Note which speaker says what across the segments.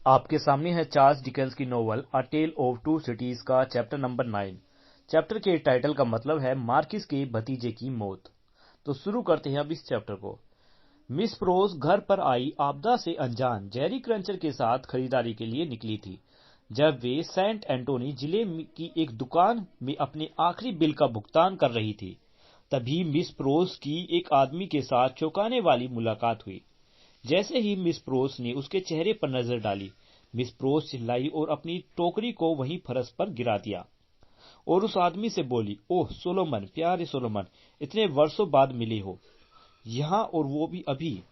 Speaker 1: आपके सामने है चार्ल्स डिकेंस की novel a tale of two cities का चैप्टर नंबर 9। चैप्टर के टाइटल का मतलब है मार्किस के भतीजे की मौत। तो शुरू करते हैं अब इस चैप्टर को। मिस प्रोस घर पर आई आपदा से अनजान जेरी क्रंचर के साथ खरीदारी के लिए निकली थी। जब वे सेंट एंटोनी जिले की एक दुकान में अपने आखिरी बिल का भुगतान कर रही थी, तभी मिस प्रोस की एक आदमी के साथ चौंकाने वाली मुलाकात हुई। जैसे ही मिस प्रोस ने उसके चेहरे पर नजर डाली, मिस प्रोस चिल्लाई और अपनी टोकरी को वहीं फर्श पर गिरा दिया और उस आदमी से बोली, ओह सोलोमन, प्यारे सोलोमन, इतने वर्षों बाद मिले हो यहाँ, और वो भी अभी।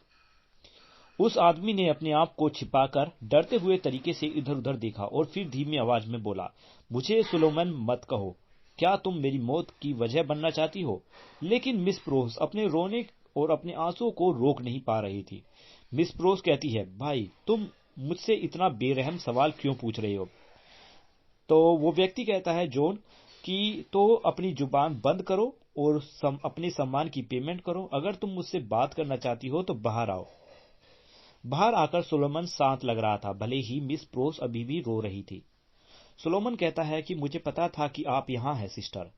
Speaker 1: उस आदमी ने अपने आप को छिपाकर डरते हुए तरीके से इधर उधर देखा और फिर धीमी आवाज में बोला, मुझे सोलोमन मत कहो, क्या तुम मेरी मौत की वजह बनना चाहती हो? लेकिन मिस प्रोस अपने रोने और अपने आंसुओं को रोक नहीं पा रही थी। मिस प्रोस कहती है, भाई तुम मुझसे इतना बेरहम सवाल क्यों पूछ रहे हो? तो वो व्यक्ति कहता है, जॉन, कि तो अपनी जुबान बंद करो और अपने सम्मान की पेमेंट करो। अगर तुम मुझसे बात करना चाहती हो तो बाहर आओ। बाहर आकर सोलोमन शांत लग रहा था, भले ही मिस प्रोस अभी भी रो रही थी। सोलोमन कहता है कि मुझे पता था कि आप यहाँ हैं सिस्टर।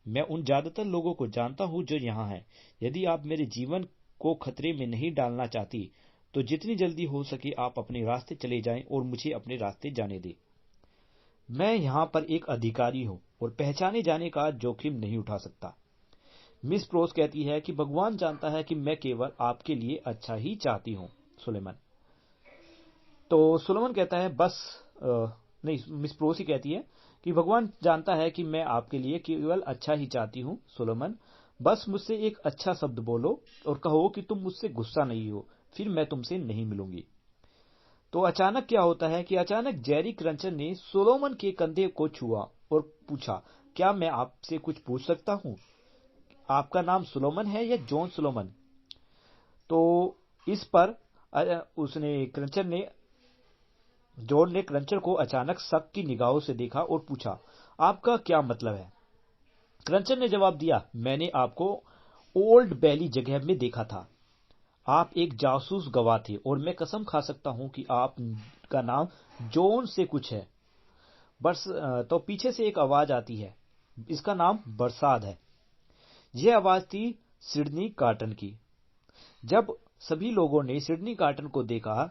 Speaker 1: मैं उन ज्यादातर लोगों को जानता हूँ जो यहाँ हैं। यदि आप मेरे जीवन को खतरे में नहीं डालना चाहती तो जितनी जल्दी हो सके आप अपने रास्ते चले जाएं और मुझे अपने रास्ते जाने दें। मैं यहाँ पर एक अधिकारी हूँ और पहचाने जाने का जोखिम नहीं उठा सकता। मिस प्रोस कहती है कि भगवान जानता है कि मैं केवल आपके लिए अच्छा ही चाहती हूँ सुलेमान। तो सुलेमान कहता है, बस नहीं, मिस प्रोस ही कहती है कि भगवान जानता है कि मैं आपके लिए केवल अच्छा ही चाहती हूँ सुलेमान। बस मुझसे एक अच्छा शब्द बोलो और कहो कि तुम मुझसे गुस्सा नहीं हो, फिर मैं तुमसे नहीं मिलूंगी। तो अचानक क्या होता है कि अचानक जेरी क्रंचर ने सोलोमन के कंधे को छुआ और पूछा, क्या मैं आपसे कुछ पूछ सकता हूँ? आपका नाम सोलोमन है या जॉन सोलोमन? तो इस पर उसने क्रंचर ने जॉन ने क्रंचर को अचानक शक की निगाहों से देखा और पूछा, आपका क्या मतलब है? क्रंचर ने जवाब दिया, मैंने आपको ओल्ड बैली जगह में देखा था। आप एक जासूस गवाह थे और मैं कसम खा सकता हूं कि आपका नाम जॉन से कुछ है। तो पीछे से एक आवाज आती है, इसका नाम बरसात है। यह आवाज थी सिडनी कार्टन की। जब सभी लोगों ने सिडनी कार्टन को देखा,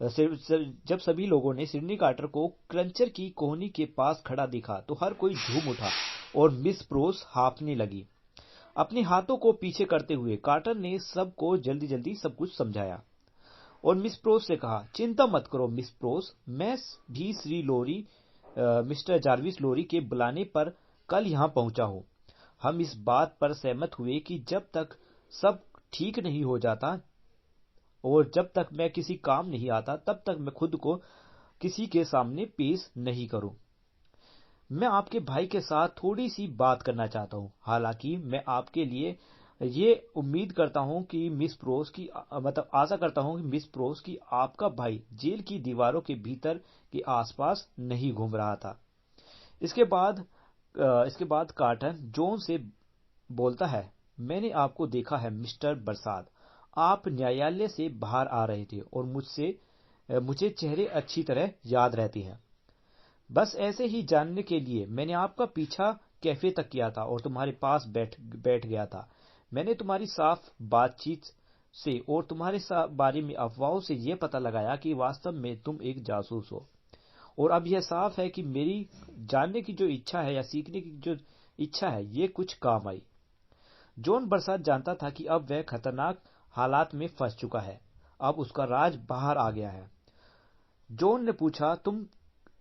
Speaker 1: जब सभी लोगों ने सिडनी कार्टर को क्रंचर की कोहनी के पास खड़ा देखा तो हर कोई झूम उठा और मिस प्रोस हांफने लगी। अपने हाथों को पीछे करते हुए कार्टर ने सबको जल्दी जल्दी सब कुछ समझाया और मिस प्रोस से कहा, चिंता मत करो मिस प्रोस, मैं भी श्री लोरी मिस्टर जार्विस लोरी के बुलाने पर कल यहाँ पहुंचा हूँ। हम इस बात पर सहमत हुए कि जब तक सब ठीक नहीं हो जाता और जब तक मैं किसी काम नहीं आता तब तक मैं खुद को किसी के सामने पेश नहीं करूं। मैं आपके भाई के साथ थोड़ी सी बात करना चाहता हूं। हालांकि मैं आपके लिए ये उम्मीद करता हूं कि मिस प्रोस की मतलब आशा करता हूं कि मिस प्रोस की आपका भाई जेल की दीवारों के भीतर के आसपास नहीं घूम रहा था। इसके बाद कार्टन जॉन से बोलता है, मैंने आपको देखा है मिस्टर बरसात। आप न्यायालय से बाहर आ रहे थे और मुझे चेहरे अच्छी तरह याद रहते हैं। बस ऐसे ही जानने के लिए मैंने आपका पीछा कैफे तक किया था और तुम्हारे पास बैठ गया था। मैंने तुम्हारी साफ बातचीत से और तुम्हारे बारे में अफवाहों से यह पता लगाया कि वास्तव में तुम एक जासूस हो। और अब यह साफ है कि मेरी जानने की जो इच्छा है या सीखने की जो इच्छा है, ये कुछ काम आई। जॉन बरसात जानता था कि अब वह खतरनाक हालात में फंस चुका है। अब उसका राज बाहर आ गया है। जॉन ने पूछा, तुम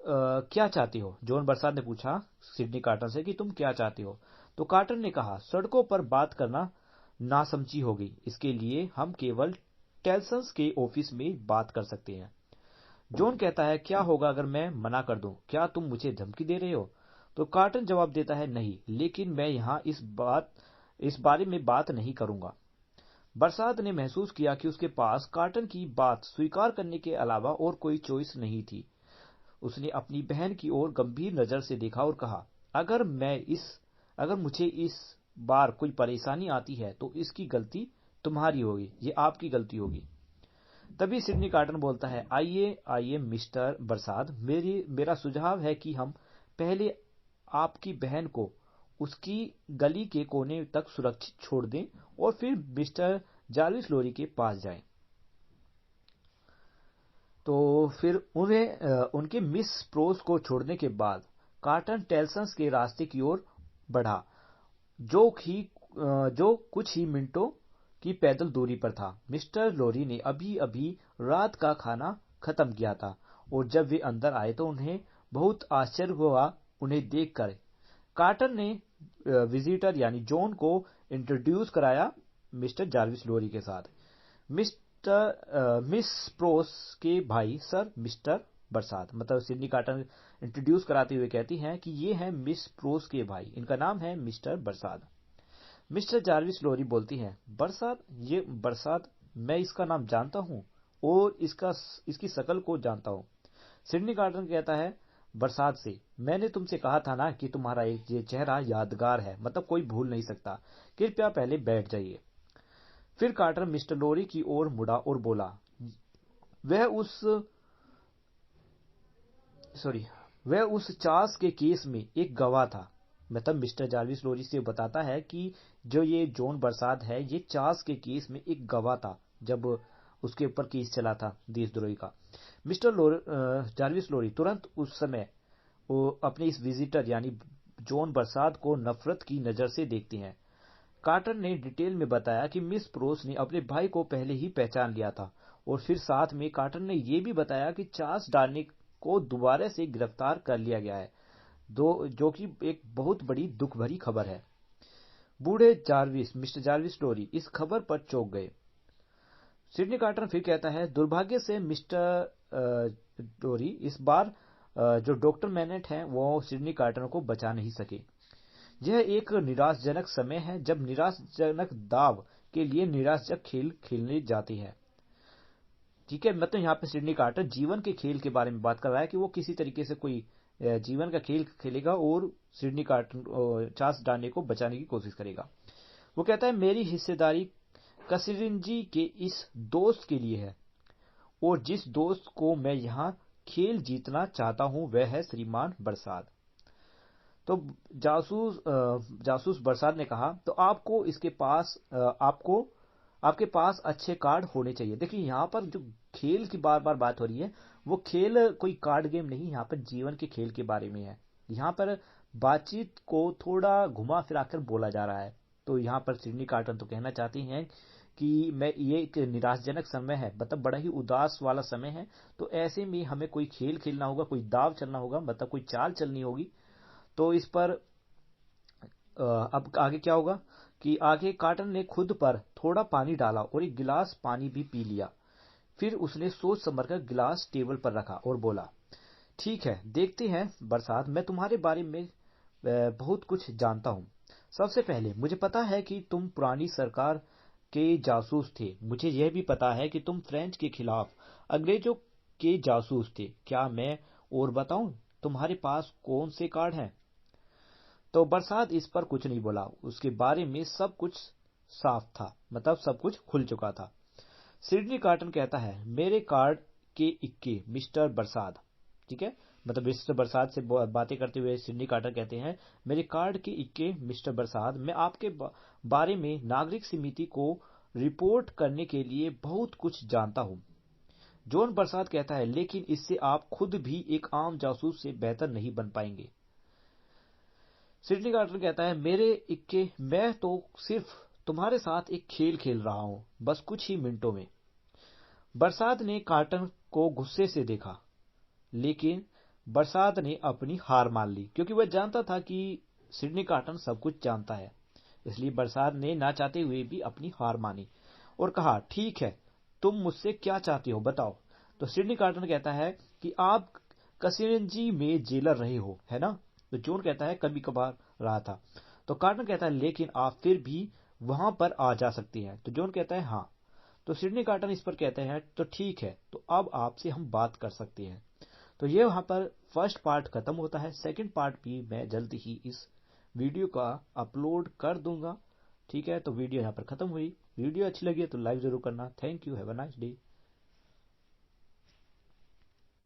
Speaker 1: क्या चाहती हो? जॉन बरसात ने पूछा सिडनी कार्टर से कि तुम क्या चाहती हो? तो कार्टर ने कहा, सड़कों पर बात करना नासमझी होगी। इसके लिए हम केवल टेल्सन्स के ऑफिस में बात कर सकते हैं। जॉन कहता है, क्या होगा अगर मैं मना कर दूं? क्या तुम मुझे धमकी दे रहे हो? तो कार्टन जवाब देता है, नहीं, लेकिन मैं यहाँ इस बारे में बात नहीं करूंगा। बरसात ने महसूस किया कि उसके पास कार्टन की बात स्वीकार करने के अलावा और कोई चॉइस नहीं थी। उसने अपनी बहन की ओर गंभीर नजर से देखा और कहा, अगर मुझे इस बार कोई परेशानी आती है तो इसकी गलती तुम्हारी होगी, ये आपकी गलती होगी। तभी सिडनी कार्टन बोलता है, आइए आइए मिस्टर बरसात, मेरा सुझाव है कि हम पहले आपकी बहन को उसकी गली के कोने तक सुरक्षित छोड़ दें और फिर मिस्टर जार्विस लोरी के पास जाएं। तो फिर उनके मिस प्रोस को छोड़ने के बाद कार्टन टेल्सन्स के रास्ते की ओर बढ़ा, जो कुछ ही मिनटों की पैदल दूरी पर था। मिस्टर लोरी ने अभी अभी रात का खाना खत्म किया था और जब वे अंदर आए तो उन्हें बहुत आश्चर्य हुआ उन्हें देखकर। कार्टन ने विजिटर यानी जॉन को इंट्रोड्यूस कराया मिस्टर जार्विस लोरी के साथ। मिस प्रोस के भाई सर मिस्टर बरसात, मतलब सिडनी कार्टन इंट्रोड्यूस कराते हुए कहती हैं कि ये है मिस प्रोस के भाई, इनका नाम है मिस्टर बरसात। मिस्टर जार्विस लोरी बोलती हैं, बरसात, ये बरसात, मैं इसका नाम जानता हूं और इसकी शकल को जानता हूं। सिडनी कार्टन कहता है बरसात से, मैंने तुमसे कहा था ना कि तुम्हारा ये चेहरा यादगार है, मतलब कोई भूल नहीं सकता। कृपया पहले बैठ जाइए। फिर कार्टर मिस्टर लोरी की ओर मुड़ा और बोला, वह उस चार्ल्स के केस में एक गवाह था। मतलब मिस्टर जार्विस लोरी से बताता है कि जो ये जॉन बरसात है ये चार्ल्स के केस में एक गवाह था जब उसके ऊपर केस चला था देशद्रोही का। मिस्टर जार्विस लोरी तुरंत उस समय वो अपने इस विजिटर यानी जॉन बरसात को नफरत की नजर से देखते हैं। कार्टर ने डिटेल में बताया कि मिस प्रोस ने अपने भाई को पहले ही पहचान लिया था और फिर साथ में कार्टर ने यह भी बताया कि चार्ल्स डार्निक को दोबारा से गिरफ्तार कर लिया गया है, जो कि एक बहुत बड़ी दुख भरी खबर है। बूढ़े मिस्टर जार्विस लोरी इस खबर पर चौंक गए। सिडनी कार्टर फिर कहता है, दुर्भाग्य से मिस्टर लोरी, इस बार जो डॉक्टर मैनेट हैं वो सिडनी कार्टर को बचा नहीं सके। यह एक निराशजनक समय है जब निराशजनक दाव के लिए निराशजनक खेल खेलने जाती है। ठीक है, मतलब यहाँ पे सिडनी कार्टर जीवन के खेल के बारे में बात कर रहा है कि वो किसी तरीके से कोई जीवन का खेल खेलेगा और सिडनी कार्टर चार्ल्स डार्निक को बचाने की कोशिश करेगा। वो कहता है, मेरी हिस्सेदारी कसिरिंजी के इस दोस्त के लिए है और जिस दोस्त को मैं यहाँ खेल जीतना चाहता हूं वह है श्रीमान बरसात। तो जासूस बरसात ने कहा, तो आपके पास अच्छे कार्ड होने चाहिए। देखिए यहाँ पर जो खेल की बार बार बात हो रही है वो खेल कोई कार्ड गेम नहीं, यहाँ पर जीवन के खेल के बारे में है। यहाँ पर बातचीत को थोड़ा घुमा फिरा कर बोला जा रहा है। तो यहाँ पर सिडनी कार्टन तो कहना चाहती हैं कि ये एक निराशजनक समय है, मतलब बड़ा ही उदास वाला समय है। तो ऐसे में हमें कोई खेल खेलना होगा, कोई दाव चलना होगा, मतलब कोई चाल चलनी होगी। तो इस पर अब आगे क्या होगा कि आगे कार्टन ने खुद पर थोड़ा पानी डाला और एक गिलास पानी भी पी लिया। फिर उसने सोच समझकर गिलास टेबल पर रखा और बोला, ठीक है, देखते हैं बरसात, मैं तुम्हारे बारे में बहुत कुछ जानता हूं। सबसे पहले मुझे पता है कि तुम पुरानी सरकार के जासूस थे। मुझे यह भी पता है कि तुम फ्रेंच के खिलाफ अंग्रेजों के जासूस थे। क्या मैं और बताऊं तुम्हारे पास कौन से कार्ड हैं? तो बरसात इस पर कुछ नहीं बोला, उसके बारे में सब कुछ साफ था, मतलब सब कुछ खुल चुका था। सिडनी कार्टन कहता है, मेरे कार्ड के इक्के मिस्टर बरसात। ठीक है, मतलब मिस्टर बरसात से बातें करते हुए सिडनी कार्टन कहते हैं, मेरे कार्ड के इक्के मिस्टर बरसात, मैं आपके बारे में नागरिक समिति को रिपोर्ट करने के लिए बहुत कुछ जानता हूं। जॉन बरसात कहता है, लेकिन इससे आप खुद भी एक आम जासूस से बेहतर नहीं बन पाएंगे। सिडनी कार्टन कहता है, मेरे इक्के, मैं तो सिर्फ तुम्हारे साथ एक खेल खेल रहा हूं, बस कुछ ही मिनटों में। बरसात ने कार्टन को गुस्से से देखा, लेकिन बरसात ने अपनी हार मान ली क्योंकि वह जानता था कि सिडनी कार्टन सब कुछ जानता है। इसलिए बरसात ने ना चाहते हुए भी अपनी हार मानी और कहा, ठीक है, तुम मुझसे क्या चाहते हो बताओ। तो सिडनी कार्टन कहता है कि आप कसिरेंजी में जेलर रहे हो, है ना? तो जॉन कहता है, कभी कभार रहा था। तो कार्टन कहता है, लेकिन आप फिर भी वहां पर आ जा सकते हैं। तो जॉन कहता है, हाँ। तो सिडनी कार्टन इस पर कहते हैं, तो ठीक है, तो अब आपसे हम बात कर सकते हैं। तो ये वहां पर फर्स्ट पार्ट खत्म होता है। सेकंड पार्ट भी मैं जल्द ही इस वीडियो का अपलोड कर दूंगा। ठीक है, तो वीडियो यहाँ पर खत्म हुई। वीडियो अच्छी लगी है तो लाइक जरूर करना। Thank you, have a nice day.